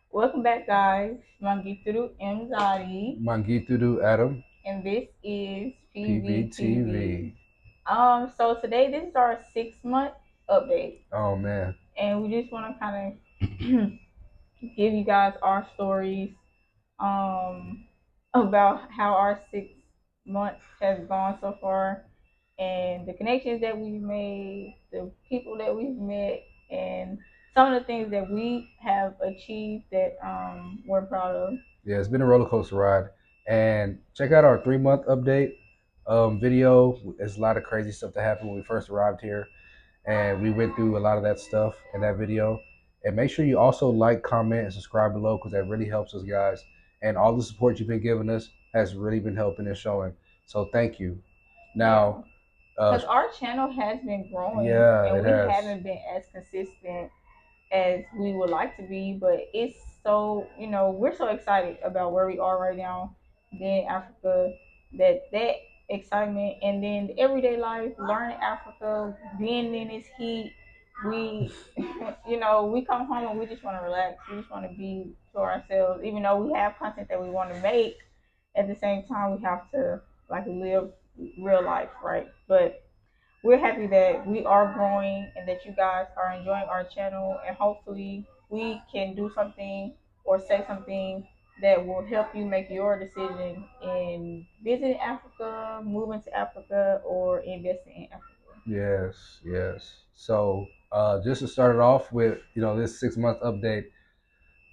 Welcome back, guys. Mangituru Mzadi, Mangitudu Adam, and this is PVTV. PBTV. So today this is our 6 month update, Oh man. and we just want to kind of give you guys our stories, um, about how our 6 months has gone so far, and the connections that we've made, the people that we've met, and some of the things that we have achieved that we're proud of. Yeah, it's been a roller coaster ride. And check out our 3 month update video. There's a lot of crazy stuff that happened when we first arrived here. And we went through a lot of that stuff in that video. And make sure you also like, comment, and subscribe below because that really helps us, guys. And all the support you've been giving us has really been helping and showing. So thank you. Now, because our channel has been growing, yeah, and it we has. haven't been as consistent as we would like to be, but it's so, we're so excited about where we are right now, being in Africa, that excitement, and then the everyday life, learning Africa, being in this heat, we we come home and we just want to relax, we just want to be to ourselves, even though we have content that we want to make. At the same time, we have to like live real life, right? But we're happy that we are growing and that you guys are enjoying our channel, and hopefully we can do something or say something that will help you make your decision in visiting Africa, moving to Africa, or investing in Africa. Yes, yes. So just to start it off with, this 6 month update,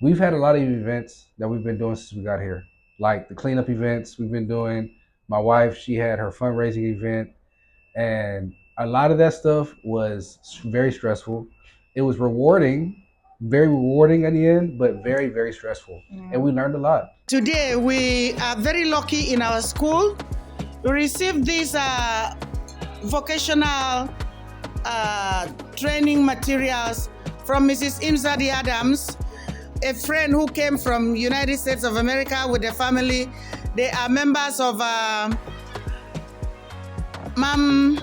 we've had a lot of events that we've been doing since we got here, like the cleanup events we've been doing. My wife, she had her fundraising event, and a lot of that stuff was very stressful. It was rewarding, very rewarding at the end, but very, very stressful. And we learned a lot. Today, we are very lucky in our school to receive these vocational training materials from Mrs. Imzadi Adams, a friend who came from United States of America with a family. They are members of Mam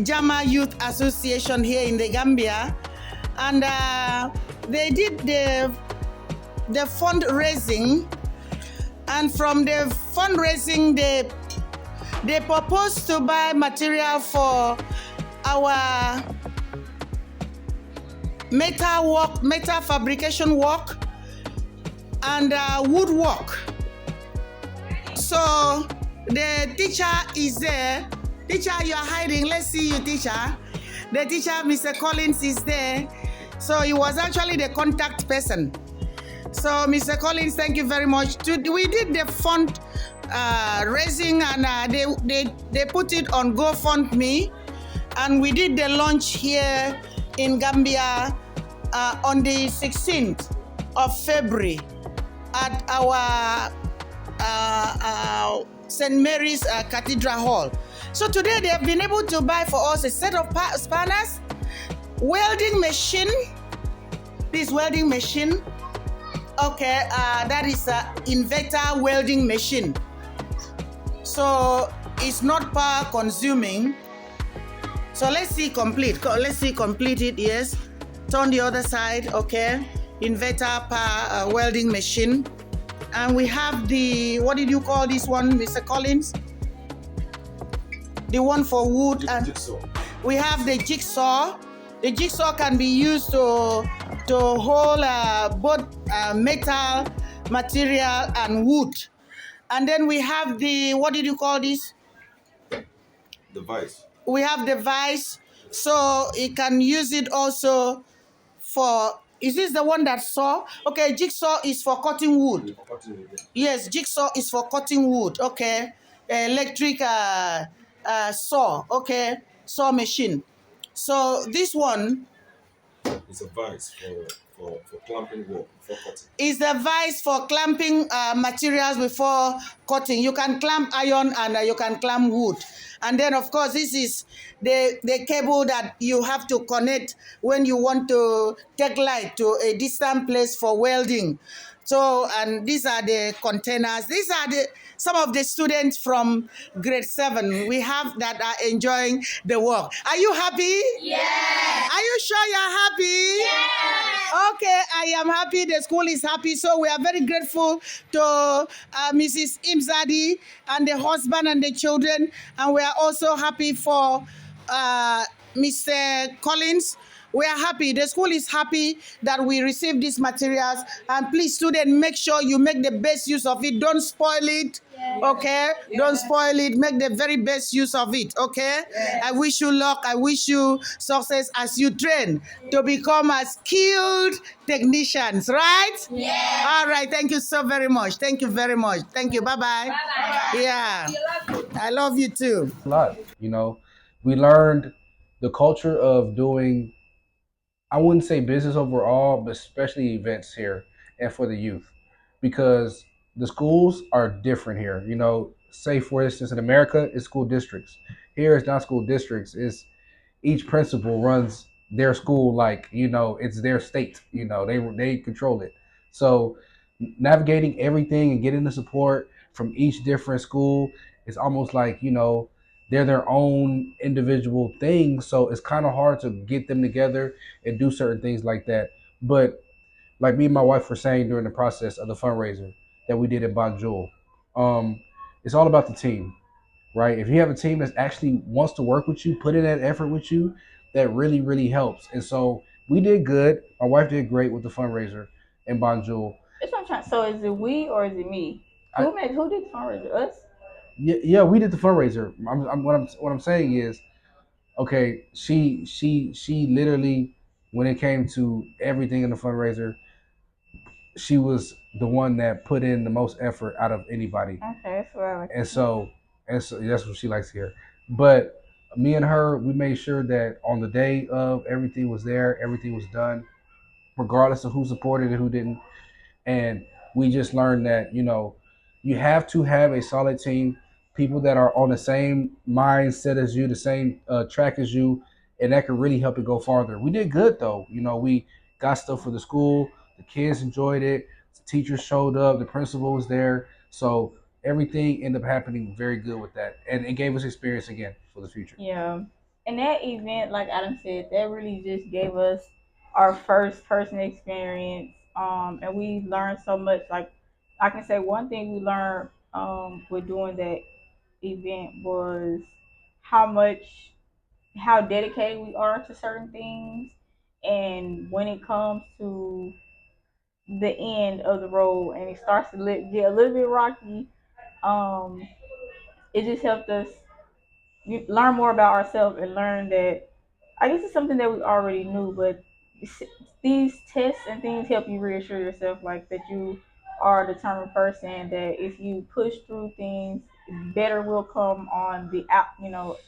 Jama Youth Association here in the Gambia, and they did the fundraising, and from the fundraising they proposed to buy material for our metal fabrication work and woodwork. So the teacher is there. Teacher, you are hiding. Let's see you, teacher. The teacher, Mr. Collins, is there. So he was actually the contact person. So Mr. Collins, thank you very much. We did the fund raising, and they put it on GoFundMe, and we did the launch here in Gambia on the 16th of February at our St. Mary's Cathedral Hall. So today they have been able to buy for us a set of spanners, welding machine, this welding machine. Okay, that is an inverter welding machine. So it's not power consuming. So let's see complete. Let's see complete it. Yes. Turn the other side. Okay. Inverter power welding machine. And we have the, what did you call this one, Mr. Collins? The one for wood. And jigsaw. We have the jigsaw. The jigsaw can be used to hold both metal material and wood. And then we have the, what did you call this? The vice. We have the vice, so you can use it also for, is this the one that saw? Okay, jigsaw is for cutting wood. Yes, jigsaw is for cutting wood. Okay, electric saw. Okay, saw machine. So this one is a vice for clamping work, for cutting. Is the vice for clamping materials before cutting. You can clamp iron and you can clamp wood. And then, of course, this is the cable that you have to connect when you want to take light to a distant place for welding. So, and these are the containers. These are the some of the students from grade 7 we have that are enjoying the work. Are you happy? Yes. Are you sure you're happy? Yes. Okay, I am happy. The school is happy. So we are very grateful to Mrs. Imzadi and the husband and the children. And we are also happy for Mr. Collins. We are happy. The school is happy that we received these materials. And please, students, make sure you make the best use of it. Don't spoil it. Okay? Don't spoil it. Make the very best use of it. Okay? I wish you luck. I wish you success as you train to become a skilled technicians, right? All right. Thank you so very much. Thank you very much. Thank you. Bye-bye. Bye-bye. Yeah. I love you too. A lot. We learned the culture of doing, I wouldn't say business overall, but especially events here and for the youth, because the schools are different here. Say for instance, in America, it's school districts. Here, it's not school districts. It's each principal runs their school like it's their state. They control it. So navigating everything and getting the support from each different school is almost like they're their own individual thing. So it's kind of hard to get them together and do certain things like that. But like me and my wife were saying during the process of the fundraiser that we did at Banjul, it's all about the team, right? If you have a team that actually wants to work with you, put in that effort with you, that really, really helps. And so we did good. My wife did great with the fundraiser in Banjul. That's what I'm trying. So is it we or is it me? Who did the fundraiser? Us? Yeah, we did the fundraiser. What I'm saying is, okay, she literally, when it came to everything in the fundraiser, she was the one that put in the most effort out of anybody. Okay, that's what I like. And so that's what she likes to hear. But me and her, we made sure that on the day of, everything was there, everything was done, regardless of who supported and who didn't. And we just learned that you have to have a solid team, people that are on the same mindset as you, the same track as you, and that can really help it go farther. We did good though. We got stuff for the school. The kids enjoyed it. The teachers showed up. The principal was there. So everything ended up happening very good with that, and it gave us experience again for the future. Yeah. And that event, like Adam said, that really just gave us our first person experience. And we learned so much. Like I can say one thing we learned with doing that event was how much how dedicated we are to certain things, and when it comes to the end of the road and it starts to get a little bit rocky, um, it just helped us learn more about ourselves and learn that I guess it's something that we already knew, but these tests and things help you reassure yourself like that you are a determined person, that if you push through things, better will come on the out,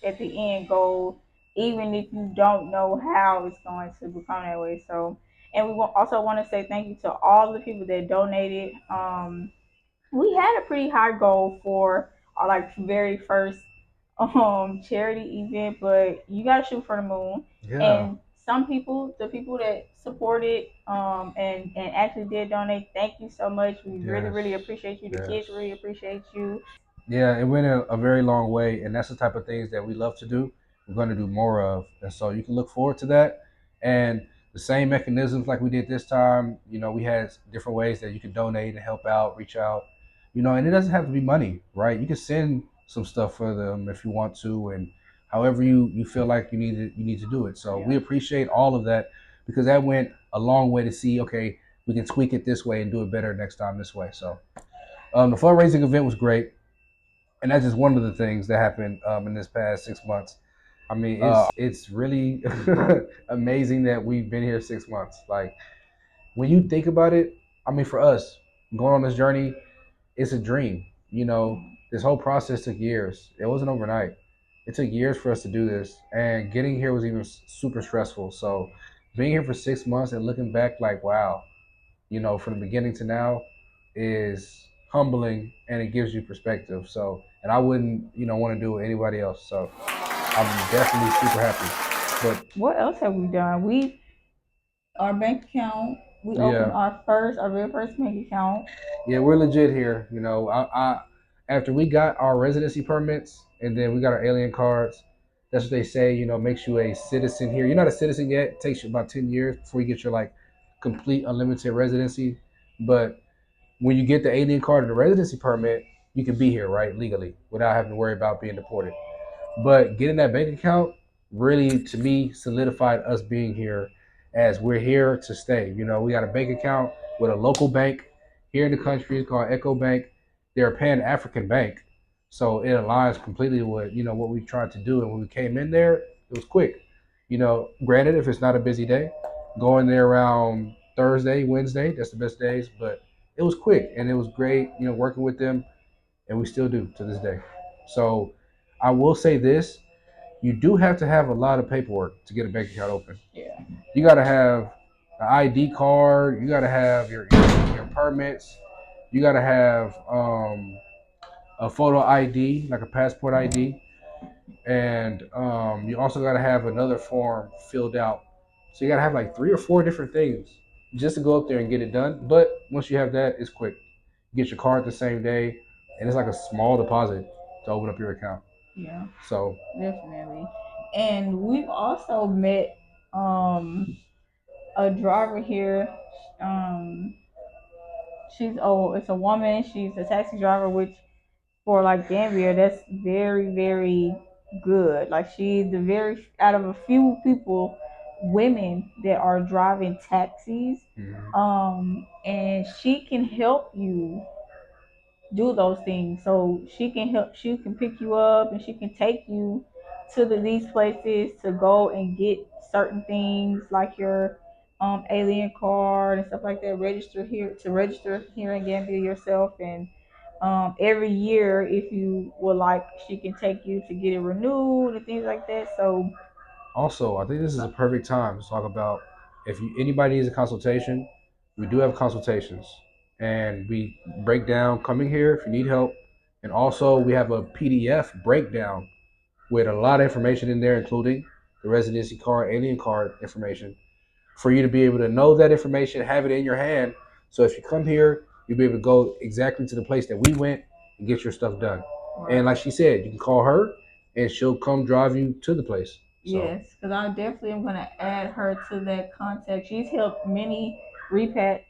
at the end goal, even if you don't know how it's going to become that way. So, and we also want to say thank you to all the people that donated. We had a pretty high goal for our like very first charity event, but you gotta shoot for the moon. Yeah. And some people, the people that supported and actually did donate, thank you so much. We really, Yes. really appreciate you. The Yes. kids really appreciate you. Yeah, it went a very long way, and that's the type of things that we love to do. We're going to do more of, and so you can look forward to that. And the same mechanisms like we did this time, we had different ways that you can donate and help out, reach out, and it doesn't have to be money, right? You can send some stuff for them if you want to, and however you feel like you need to do it. So we appreciate all of that, because that went a long way to see, okay, we can tweak it this way and do it better next time this way. So the fundraising event was great, and that's just one of the things that happened in this past 6 months. I mean, it's really amazing that we've been here 6 months. Like, when you think about it, I mean, for us going on this journey, it's a dream. This whole process took years. It wasn't overnight. It took years for us to do this, and getting here was even super stressful. So being here for 6 months and looking back, like, wow, from the beginning to now, is humbling, and it gives you perspective. So, and I wouldn't, want to do it with anybody else. So I'm definitely super happy. But What else have we done? Our bank account We opened Yeah, our very first bank account. yeah, we're legit here. You know, after we got our residency permits and then we got our alien cards, that's what they say. You know, makes you a citizen here. You're not a citizen yet. It takes you about 10 years before you get your like complete unlimited residency. But when you get the alien card and the residency permit, you can be here right legally without having to worry about being deported. But getting that bank account really, to me, solidified us being here as we're here to stay. You know, we got a bank account with a local bank here in the country. It's called Echo Bank. They're a Pan African bank. So it aligns completely with, what we tried to do. And when we came in there, it was quick. You know, granted, if it's not a busy day, going there around Thursday, Wednesday, that's the best days. But it was quick and it was great, working with them. And we still do to this day. So I will say this: you do have to have a lot of paperwork to get a bank account open. Yeah. You got to have an ID card. You got to have your permits. You got to have a photo ID, like a passport ID, and you also got to have another form filled out. So you got to have like 3 or 4 different things just to go up there and get it done. But once you have that, it's quick. You get your card the same day, and it's like a small deposit to open up your account. Yeah, So definitely. And we've also met um a driver here. Um, it's a woman. She's a taxi driver, which for like Gambia, that's very, very good. Like she's the very out of a few people, women that are driving taxis. mhm. And she can help you do those things. So she can pick you up and she can take you to these places to go and get certain things like your alien card and stuff like that. Register here in Gambia yourself, and every year if you would like, she can take you to get it renewed and things like that. So Also, I think this is a perfect time to talk about if anybody needs a consultation, we do have consultations, and we break down coming here if you need help, and also we have a PDF breakdown with a lot of information in there, including the residency card, alien card information, for you to be able to know that information, have it in your hand. So if you come here, you'll be able to go exactly to the place that we went and get your stuff done. And like she said, you can call her and she'll come drive you to the place. So yes, because I definitely am gonna add her to that contact. She's helped many repats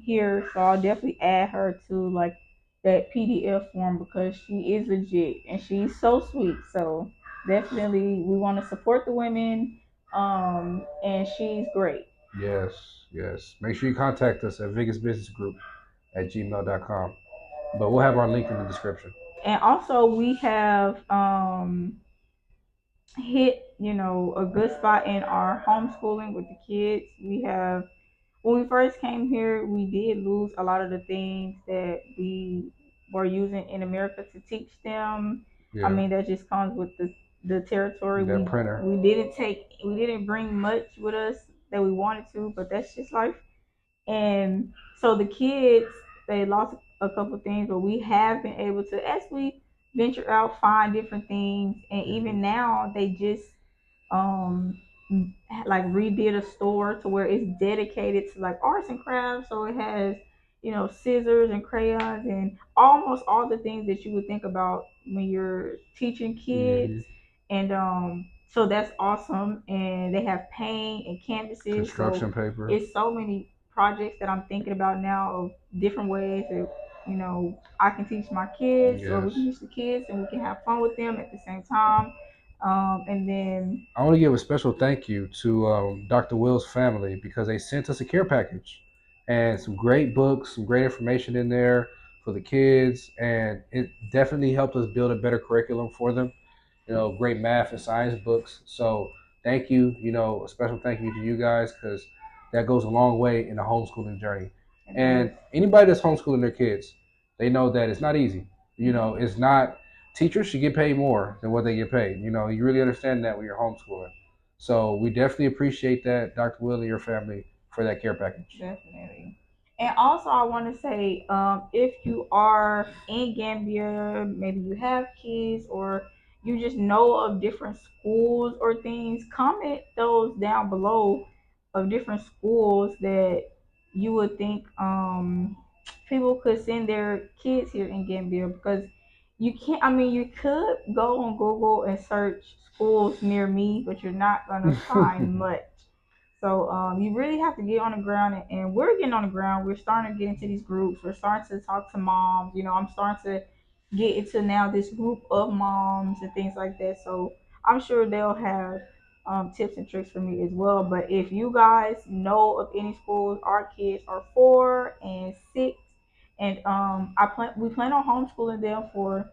here, so I'll definitely add her to like that PDF form because she is legit and she's so sweet. So definitely we want to support the women, and she's great. yes, yes. Make sure you contact us at vigesbusinessgroup at gmail.com. But we'll have our link in the description. And also we have hit a good spot in our homeschooling with the kids. We have when we first came here, we did lose a lot of the things that we were using in America to teach them. I Yeah, mean, that just comes with the territory. that printer. We didn't bring much with us that we wanted to, but that's just life. And so the kids, they lost a couple things, but we have been able to, as we venture out, find different things. And Mhm. even now, they just um like redid a store to where it's dedicated to like arts and crafts. So it has scissors and crayons and almost all the things that you would think about when you're teaching kids. Mhm. And so that's awesome. And they have paint and canvases. So Construction paper. it's so many projects that I'm thinking about now of different ways that I can teach my kids, or we Yes. can teach the kids, and we can have fun with them at the same time. And then I want to give a special thank you to Dr. Will's family because they sent us a care package and some great books, some great information in there for the kids, and it definitely helped us build a better curriculum for them. Great math and science books. So thank you. A special thank you to you guys because that goes a long way in the homeschooling journey. it And does. anybody that's homeschooling their kids, they know that it's not easy. Mhm. It's not. Teachers should get paid more than what they get paid. You really understand that when you're homeschooling. So we definitely appreciate that, Dr. Will and your family, for that care package. Definitely. And also, I want to say, if you are in Gambia, maybe you have kids, or you just know of different schools or things, comment those down below of different schools that you would think people could send their kids here in Gambia because you can't. I mean, you could go on Google and search schools near me, but you're not gonna find much. So you really have to get on the ground, and we're getting on the ground. We're starting to get into these groups. We're starting to talk to moms. You know, I'm starting to get into now this group of moms and things like that. So I'm sure they'll have tips and tricks for me as well. But if you guys know of any schools, our kids are 4 and 6, and we plan on homeschooling them for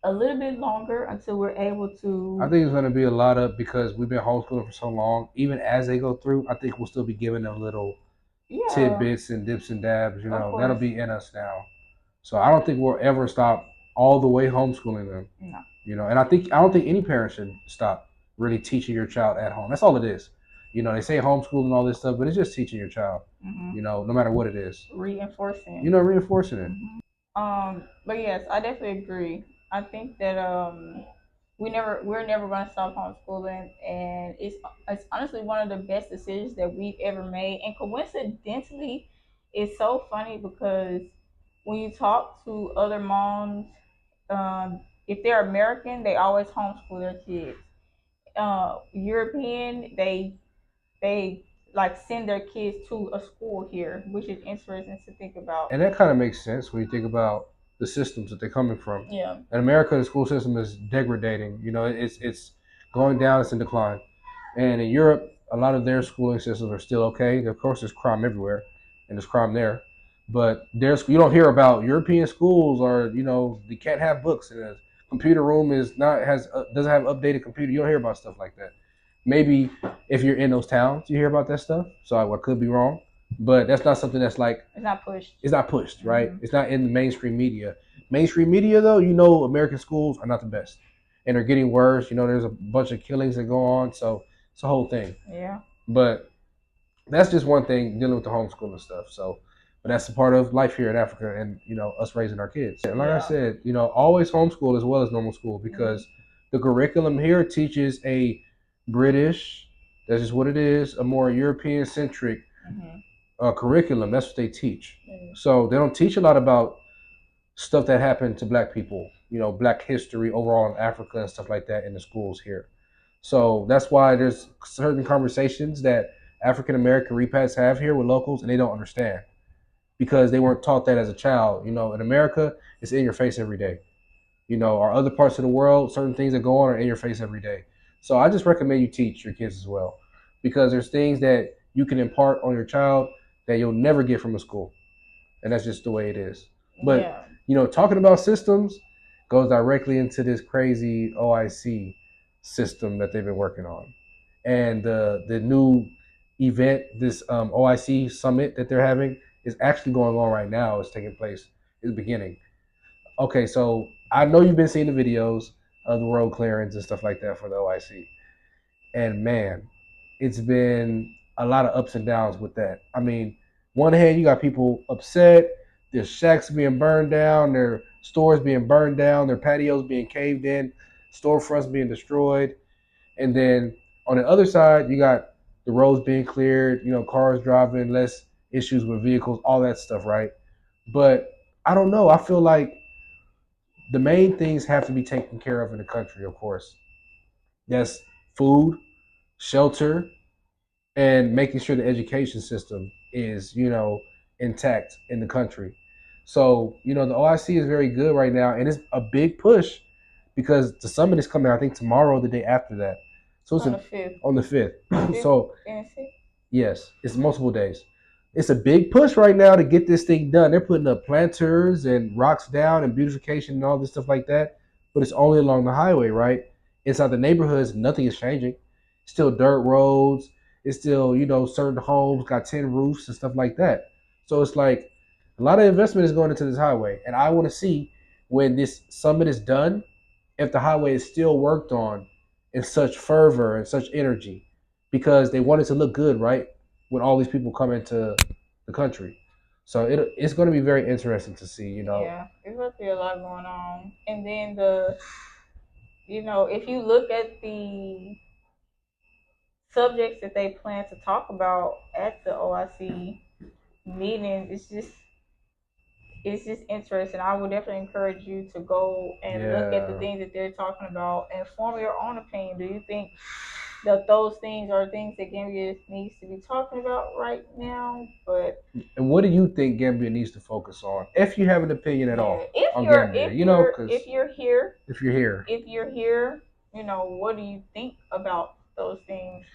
a little bit longer until we're able I to. think it's going to be a lot of, because we've been homeschooling for so long. Even as they go through, I think we'll still be giving them little Yeah, tidbits and dips and dabs. of That'll course. be in us now. So I don't think we'll ever stop all the way homeschooling them. No. And I don't think any parent should stop really teaching your child at home. That's all it is. They say homeschool and all this stuff, but it's just teaching your child. Hmm. No matter what it is. Reinforcing. Reinforcing it. But yes, I definitely agree. I think that we're never gonna stop homeschooling, and it's honestly one of the best decisions that we've ever made. And coincidentally, it's so funny because when you talk to other moms, if they're American, they always homeschool their kids. European, they like send their kids to a school here, which is interesting to think about. And that kind of makes sense when you think about the systems that they're coming from. Yeah. In America, the school system is degrading. It's going down. It's in decline. And in Europe, a lot of their schooling systems are still okay. Of course, there's crime everywhere, and there's crime there. But you don't hear about European schools, or you can't have books, and the computer room is not has doesn't have updated computer. You don't hear about stuff like that. Maybe if you're in those towns, you hear about that stuff. So I could be wrong, but that's not something that's like It's not pushed. it's not pushed, right? Mhm. It's not in the mainstream media. Mainstream media, though, American schools are not the best, and they're getting worse. There's a bunch of killings that go on, so it's a whole thing. Yeah. But that's just one thing dealing with the homeschooling stuff. So, but that's a part of life here in Africa, and us raising our kids. And like I Yeah. said, always homeschool as well as normal school, because the curriculum here teaches a British. That's just what it is. A more European centric curriculum. That's what they teach. So they don't teach a lot about stuff that happened to black people, black history overall in Africa and stuff like that in the schools here. So that's why there's certain conversations that African American repats have here with locals, and they don't understand because they weren't taught that as a child. In America, it's in your face every day. Or other parts of the world, certain things that go on are in your face every day. So I just recommend you teach your kids as well, because there's things that you can impart on your child that you'll never get from a school, and that's just the way it is. But talking about systems goes directly into this crazy OIC system that they've been working on, and the new event, this OIC summit that they're having, is actually going on right now. It's taking place. It's beginning. Okay, so I know you've been seeing the videos of the road clearance and stuff like that for the OIC, and man, it's been a lot of ups and downs with that. I mean, one hand you got people upset, their shacks being burned down, their stores being burned down, their patios being caved in, storefronts being destroyed, and then on the other side you got the roads being cleared, cars driving, less issues with vehicles, all that stuff, right? But I don't know. I feel like the main things have to be taken care of in the country, of course. That's food, shelter, and making sure the education system is, intact in the country. So, the OIC is very good right now, and it's a big push because the summit is coming, I think, tomorrow or the day after that. So it's On the 5th. on the 5th. Fifth So, and 6th. yes, it's multiple days. It's a big push right now to get this thing done. They're putting up planters and rocks down and beautification and all this stuff like that, but it's only along the highway, right? Inside the neighborhoods, nothing is changing. Still dirt roads. It's still, certain homes got tin roofs and stuff like that. So it's like a lot of investment is going into this highway, and I want to see when this summit is done if the highway is still worked on in such fervor and such energy, because they want it to look good, right? When all these people come into the country. So it's going to be very interesting to see, Yeah, there's going to be a lot going on. And then if you look at the subjects that they plan to talk about at the OIC, meeting. It's just interesting. I would definitely encourage you to go and look at the Yeah. things that they're talking about and form your own opinion. Do you think that those things are things that Gambia needs to be talking about right now? But And what do you think Gambia needs to focus on, if you have an opinion at yeah, all on Gambia? Because if you're here, if you're here, if you're here, what do you think about those things?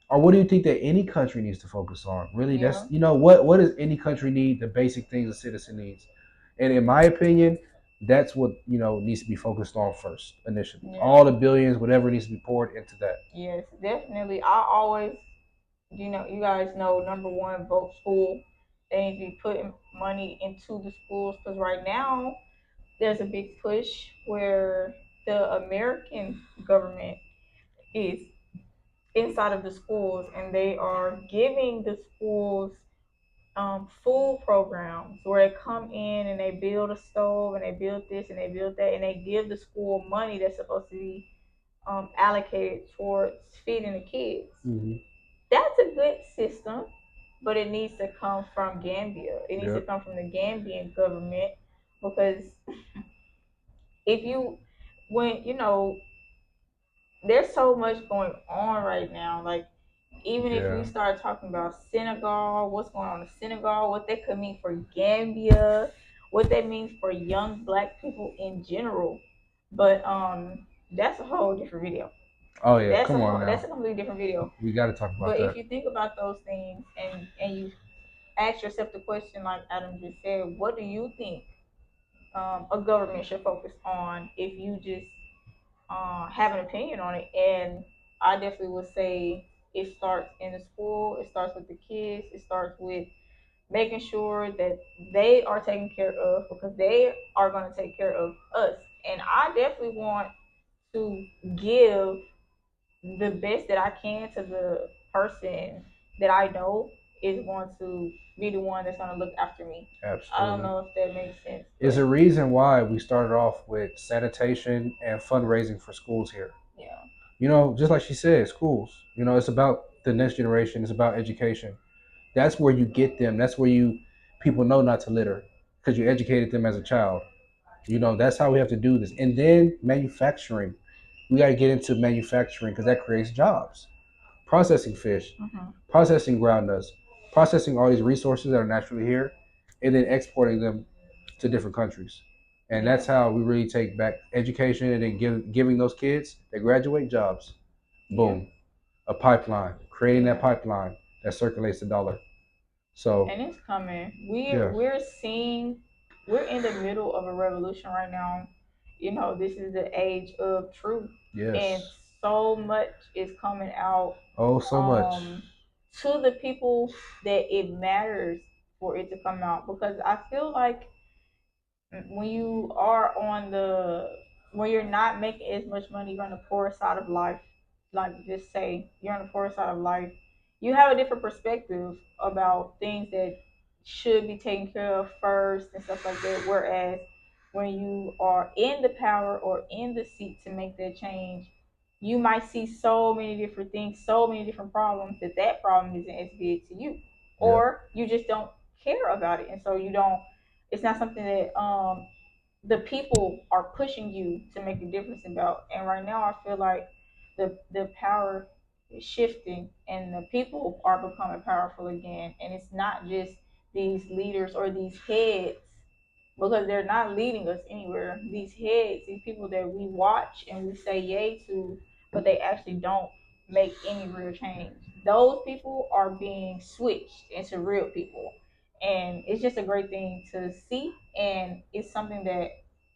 or what do you think that any country needs to focus on? Really, that's Yeah, what does any country need? The basic things a citizen needs, and in my opinion, that's what needs to be focused on first initially. yeah, All the billions, whatever needs to be poured into that. yes, definitely. I always, you guys know, number one, vote school. They need to be putting money into the schools because right now there's a big push where the American government is inside of the schools and they are giving the schools food programs where they come in and they build a stove and they build this and they build that and they give the school money that's supposed to be allocated towards feeding the kids. Mm-hmm. That's a good system, but it needs to come from Gambia. It needs to Yep. come from the Gambian government because if you, when there's so much going on right now. Like even if we Yeah. start talking about Senegal, what's going on in Senegal, what that could mean for Gambia, what that means for young black people in general. But that's a whole different video. Oh yeah. Come on That's now. a completely different video. We got to talk about But if that. you think about those things and you ask yourself the question like Adam just said, what do you think a government should focus on if you just have an opinion on it? And I definitely would say it starts in the school, it starts with the kids, it starts with making sure that they are taken care of because they are going to take care of us. And I definitely want to give the best that I can to the person that I know is going to be the one that's going to look after me. I don't Absolutely. know if that makes sense, Is but a reason why we started off with sanitation and fundraising for schools here. yeah, Just like she said, schools. It's about the next generation. It's about education. That's where you get them. That's where people know not to litter because you educated them as a child. That's how we have to do this. And then manufacturing. We got to get into manufacturing because that creates jobs. Processing fish, hmm, processing ground nuts, processing all these resources that are naturally here, and then exporting them to different countries. And yeah, that's how we really take back education and then giving those kids that graduate jobs. yeah, Boom, a pipeline, creating that yeah. pipeline that circulates the dollar. So And it's coming. yeah, We're in the middle of a revolution right now. This is the age of truth, and yes, so much is coming out oh so much. um to the people that it matters for it to come out because I feel like when you are when you're not making as much money, you're on the poor side of life. Like just say you're on the poor side of life, you have a different perspective about things that should be taken care of first and stuff like that. Whereas when you are in the power or in the seat to make that change, you might see so many different things, so many different problems that problem isn't as big to you, Yep. or you just don't care about it, and so you don't. It's not something that the people are pushing you to make a difference about. And right now, I feel like the power is shifting, and the people are becoming powerful again. And it's not just these leaders or these heads because they're not leading us anywhere. These heads, these people that we watch and we say yay to, but they actually don't make any real change. Those people are being switched into real people. And it's just a great thing to see. And it's something that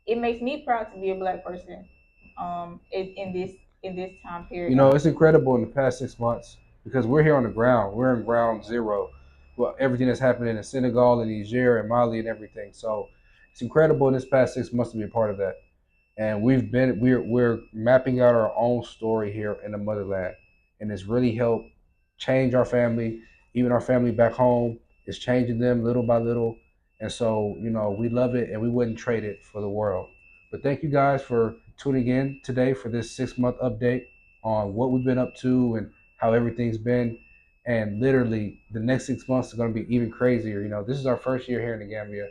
it makes me proud to be a black person in this time period. It's incredible in the past 6 months because we're here on the ground. We're in ground zero. Well, everything that's happening in Senegal and Niger and Mali and everything. So it's incredible in this past 6 months to be a part of that. And we're mapping out our own story here in the motherland, and it's really helped change our family, even our family back home. It's changing them little by little, and so we love it, and we wouldn't trade it for the world. But thank you guys for tuning in today for this 6 month update on what we've been up to and how everything's been. And literally, the next 6 months is going to be even crazier. This is our first year here in the Gambia,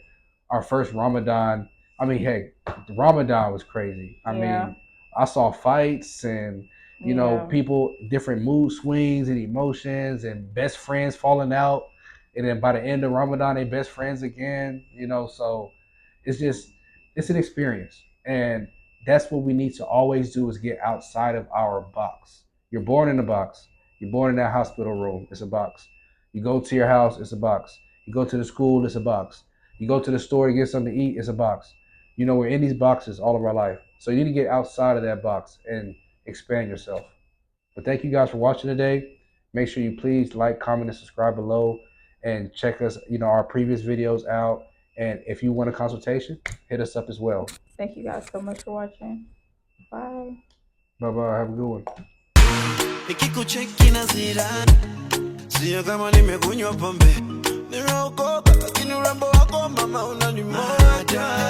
our first Ramadan. I mean, hey, the Ramadan was crazy. I Yeah. mean, I saw fights and Yeah. people, different mood swings and emotions, and best friends falling out, and then by the end of Ramadan, they best friends again. So it's just it's an experience, and that's what we need to always do is get outside of our box. You're born in a box. You're born in that hospital room. It's a box. You go to your house. It's a box. You go to the school. It's a box. You go to the store to get something to eat. It's a box. We're in these boxes all of our life. So you need to get outside of that box and expand yourself. But thank you guys for watching today. Make sure you please like, comment, and subscribe below, and check us, our previous videos out. And if you want a consultation, hit us up as well. Thank you guys so much for watching. Bye. Bye bye. Have a good one. Nikikucheki na zirani, sio kama nimekunywa pombe, nimeokoka lakini urembo wako mama unanimata.